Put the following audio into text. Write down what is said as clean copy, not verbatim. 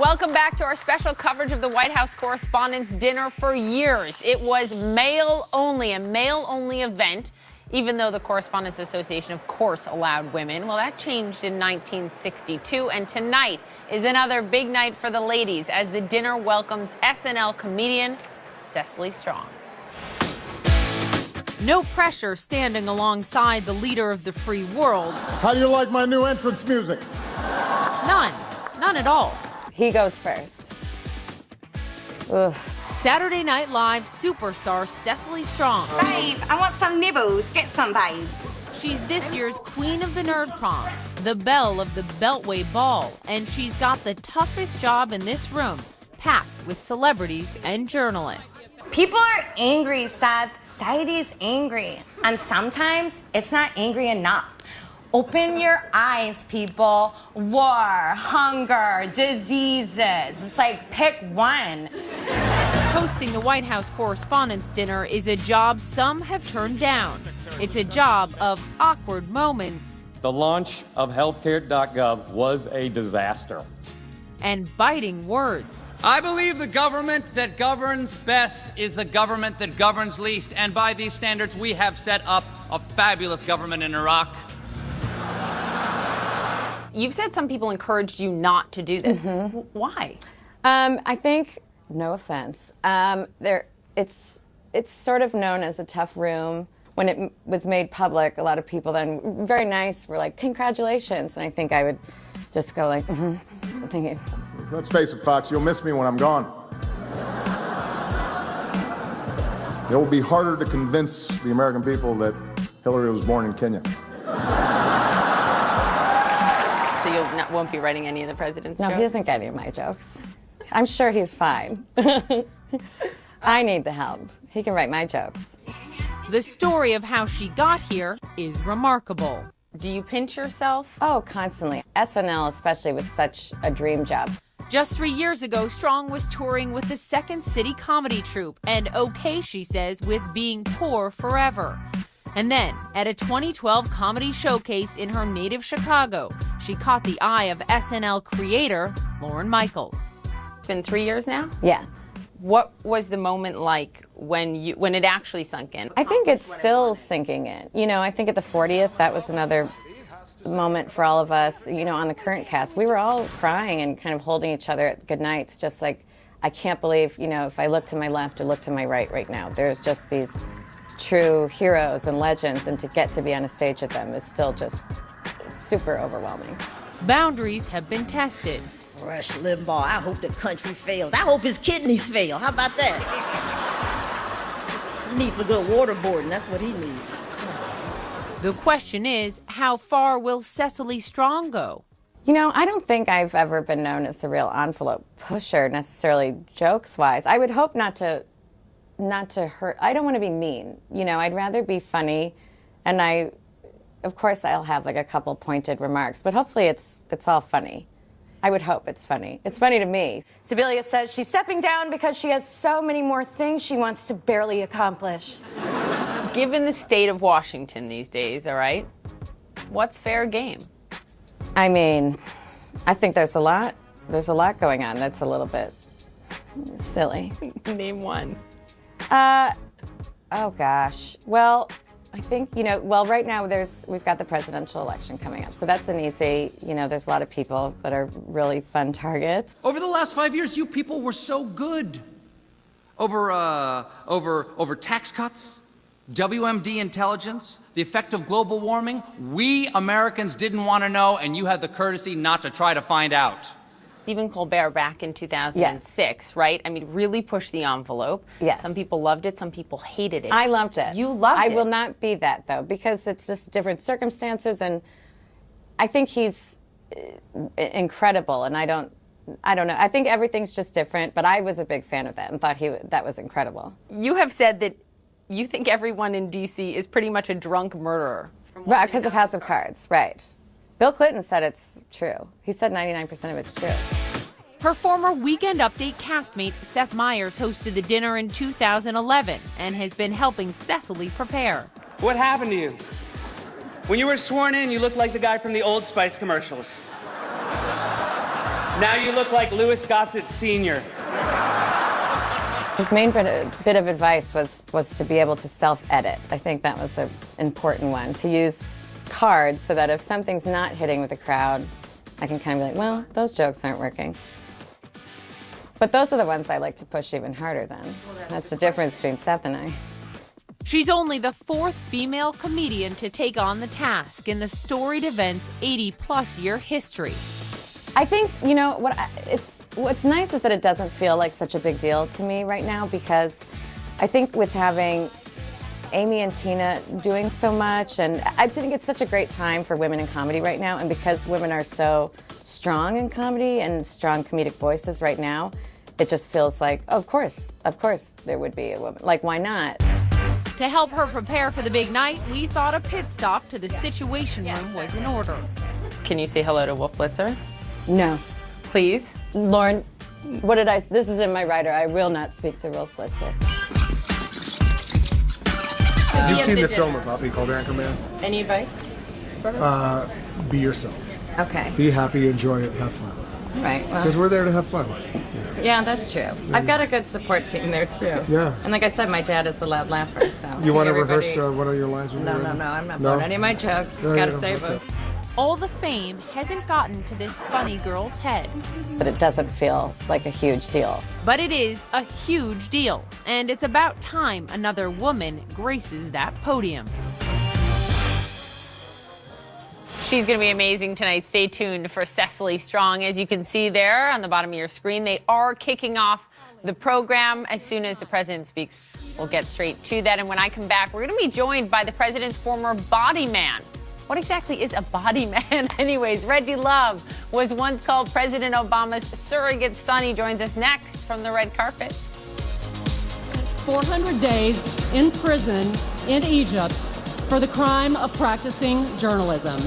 Welcome back to our special coverage of the White House Correspondents' Dinner. For years, it was male only, a male-only event, even though the Correspondents Association, of course, allowed women. Well, that changed in 1962, and tonight is another big night for the ladies as the dinner welcomes SNL comedian Cecily Strong. No pressure standing alongside the leader of the free world. How do you like my new entrance music? None at all. He goes first. Ugh. Saturday Night Live superstar Cecily Strong. Babe, I want some nibbles. Get some, babe. She's this year's Queen of the Nerd Prom, the belle of the Beltway Ball, and she's got the toughest job in this room, packed with celebrities and journalists. People are angry, Seth. Society's angry. And sometimes it's not angry enough. Open your eyes, people. War, hunger, diseases. It's like, pick one. Hosting the White House Correspondents' Dinner is a job some have turned down. It's a job of awkward moments. The launch of healthcare.gov was a disaster. And biting words. I believe the government that governs best is the government that governs least. And by these standards, we have set up a fabulous government in Iraq. You've said some people encouraged you not to do this. Mm-hmm. Why? I think, no offense, it's sort of known as a tough room. When it was made public, a lot of people then, very nice, were like, congratulations. And I think I would just go like, thank you. Let's face it, Fox, you'll miss me when I'm gone. It will be harder to convince the American people that Hillary was born in Kenya. So you won't be writing any of the president's jokes? No, he doesn't get any of my jokes. I'm sure he's fine. I need the help. He can write my jokes. The story of how she got here is remarkable. Do you pinch yourself? Oh, constantly. SNL especially was such a dream job. Just 3 years ago, Strong was touring with the Second City comedy troupe, and okay, she says, with being poor forever. And then, at a 2012 comedy showcase in her native Chicago, she caught the eye of SNL creator Lorne Michaels. It's been 3 years now? Yeah. What was the moment like when it actually sunk in? I think it's still sinking in. You know, I think at the 40th, that was another moment for all of us, you know, on the current cast. We were all crying and kind of holding each other at good nights, just like, I can't believe, you know, if I look to my left or look to my right now, there's just these true heroes and legends, and to get to be on a stage with them is still just super overwhelming. Boundaries have been tested. Rush Limbaugh, I hope the country fails. I hope his kidneys fail. How about that? He needs a good waterboarding. That's what he needs. The question is, how far will Cecily Strong go? You know, I don't think I've ever been known as a real envelope pusher, necessarily jokes-wise. I would hope not to hurt. I don't want to be mean. You know, I'd rather be funny, and of course, I'll have like a couple pointed remarks, but hopefully it's all funny. I would hope it's funny. It's funny to me. Sibilia says she's stepping down because she has so many more things she wants to barely accomplish. Given the state of Washington these days, all right, what's fair game? I mean, I think there's a lot going on that's a little bit silly. Name one. Oh gosh. Well, I think, you know, right now we've got the presidential election coming up. So that's an easy, you know, there's a lot of people that are really fun targets. Over the last 5 years, you people were so good. Over tax cuts, WMD intelligence, the effect of global warming. We Americans didn't want to know, and you had the courtesy not to try to find out. Stephen Colbert back in 2006, Yes. right? I mean, really pushed the envelope. Yes. Some people loved it, some people hated it. I loved it. You loved it. I will not be that, though, because it's just different circumstances, and I think he's incredible, and I don't know. I think everything's just different, but I was a big fan of that and thought that was incredible. You have said that you think everyone in D.C. is pretty much a drunk murderer. Right, because of House of Cards, right. Bill Clinton said it's true. He said 99% of it's true. Her former Weekend Update castmate Seth Meyers hosted the dinner in 2011 and has been helping Cecily prepare. What happened to you? When you were sworn in, you looked like the guy from the Old Spice commercials. Now you look like Louis Gossett Sr. His main bit of advice was to be able to self-edit. I think that was an important one, to use cards so that if something's not hitting with the crowd, I can kind of be like, well, those jokes aren't working. But those are the ones I like to push even harder then. That's the difference between Seth and I. She's only the 4th female comedian to take on the task in the storied event's 80-plus year history. I think, you know, what's nice is that it doesn't feel like such a big deal to me right now, because I think with having Amy and Tina doing so much, and I think it's such a great time for women in comedy right now, and because women are so strong in comedy and strong comedic voices right now, it just feels like, oh, of course there would be a woman. Like, why not? To help her prepare for the big night, we thought a pit stop to the Situation Room was in order. Can you say hello to Wolf Blitzer? No. Please? Lauren, this is in my writer. I will not speak to Wolf Blitzer. You've seen the film about me called Anchorman? Any advice? Be yourself. Okay. Be happy, enjoy it, have fun. Right. Because we're there to have fun. Yeah, that's true. I've got a good support team there, too. Yeah. And like I said, my dad is a loud laugher, so... You want to rehearse one of your lines? No, I'm not blowing any of my jokes. Gotta save them. All the fame hasn't gotten to this funny girl's head. But it doesn't feel like a huge deal. But it is a huge deal, and it's about time another woman graces that podium. She's going to be amazing tonight. Stay tuned for Cecily Strong. As you can see there on the bottom of your screen, they are kicking off the program. As soon as the president speaks, we'll get straight to that. And when I come back, we're going to be joined by the president's former body man. What exactly is a body man anyways? Reggie Love was once called President Obama's surrogate son. He joins us next from the red carpet. 400 days in prison in Egypt for the crime of practicing journalism.